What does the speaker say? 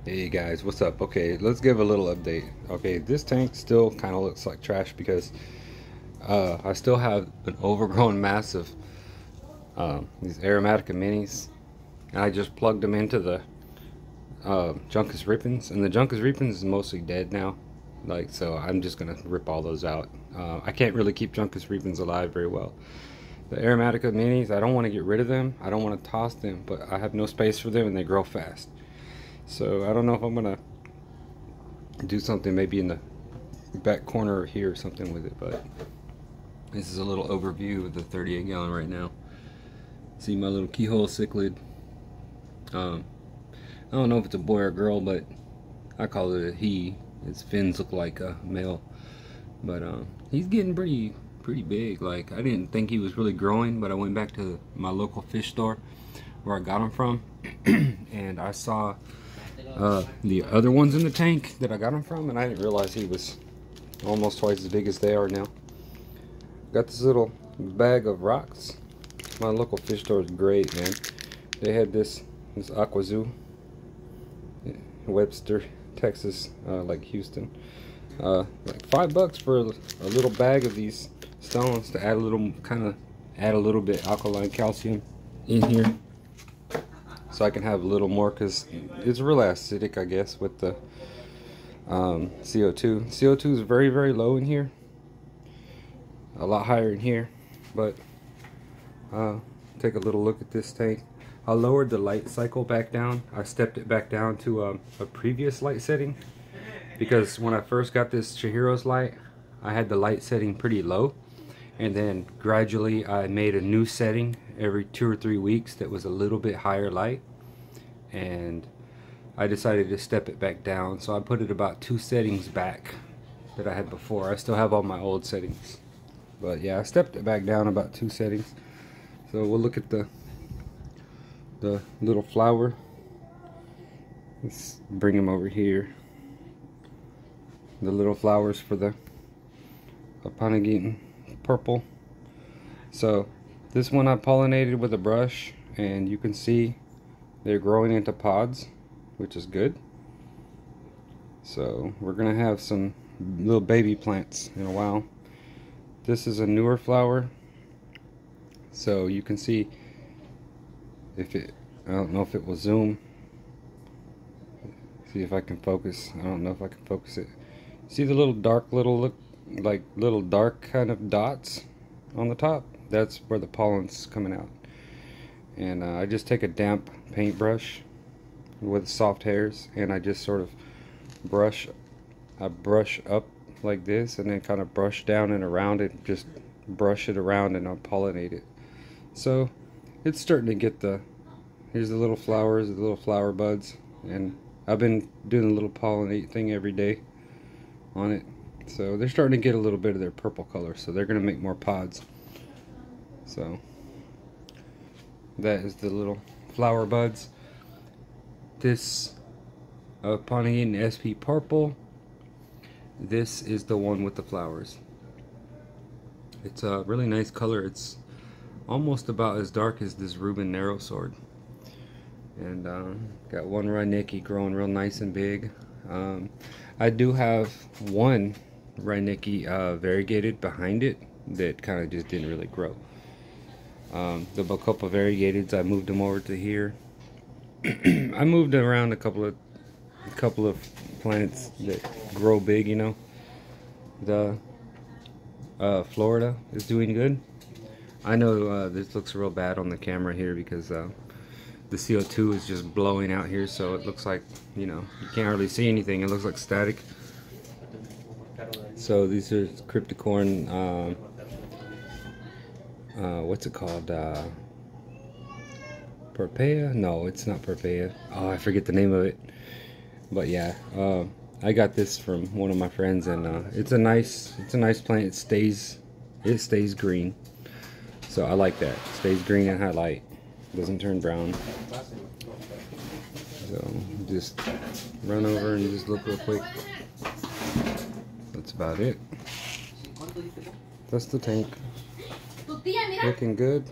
Hey guys, what's up? Okay, let's give a little update. Okay, this tank still kind of looks like trash because I still have an overgrown mass of these Aromatica minis, and I just plugged them into the Juncus Rippins, and the Juncus Rippins is mostly dead now. Like, so I'm just gonna rip all those out. I can't really keep Juncus Rippins alive very well. The Aromatica minis, I don't want to get rid of them. I don't want to toss them, but I have no space for them, and they grow fast. So I don't know if I'm gonna do something maybe in the back corner here or something with it, but this is a little overview of the 38 gallon right now. See my little keyhole cichlid. I don't know if it's a boy or girl, but I call it a he. His fins look like a male, but he's getting pretty big. Like, I didn't think he was really growing, but I went back to my local fish store where I got him from and I saw the other ones in the tank that I got him from, and I didn't realize he was almost twice as big as they are now. Got this little bag of rocks. My local fish store is great, man. They had this Aqua Zoo, Webster, Texas, like Houston. Like $5 for a little bag of these stones to add a little bit alkaline calcium in here, so I can have a little more, because it's real acidic, I guess, with the CO2. CO2 is very low in here, a lot higher in here, but take a little look at this tank. I lowered the light cycle back down. I stepped it back down to a previous light setting, because when I first got this Chihiro's light, I had the light setting pretty low, and then gradually I made a new setting every 2 or 3 weeks that was a little bit higher light, and I decided to step it back down. So I put it about 2 settings back that I had before. I still have all my old settings, but yeah, I stepped it back down about 2 settings. So we'll look at the little flower. Let's bring him over here. The little flowers for the aponogeton purple. So this one I pollinated with a brush, and you can see they're growing into pods, which is good. So we're gonna have some little baby plants in a while. This is a newer flower, so you can see if it, I don't know if it will zoom. See if I can focus. I don't know if I can focus it. See the little dark look like little dark kind of dots on the top? That's where the pollen's coming out. And I just take a damp paintbrush with soft hairs, and I just sort of brush up like this, and then kind of brush down and around it, just brush it around, and I'll pollinate it. So it's starting to get here's the little flowers, the little flower buds, and I've been doing a little pollinate thing every day on it. So they're starting to get a little bit of their purple color, so they're going to make more pods. So that is the little flower buds. This aponogeton SP purple, this is the one with the flowers. It's a really nice color. It's almost about as dark as this Reuben narrow sword. And got one Reinecke growing real nice and big. I do have one Reinecke variegated behind it that kind of just didn't really grow. The Bacopa variegateds, I moved them over to here. I moved around a couple of plants that grow big, you know. The Florida is doing good. I know this looks real bad on the camera here because the CO2 is just blowing out here, so it looks like, you know, you can't hardly see anything. It looks like static. So these are cryptocorn, what's it called? Perpea? No, it's not Perpea. Oh, I forget the name of it. But yeah, I got this from one of my friends, and it's a nice plant. It stays green. So I like that. It stays green and highlight. Doesn't turn brown. So just run over and just look real quick. That's about it. That's the tank. Looking good.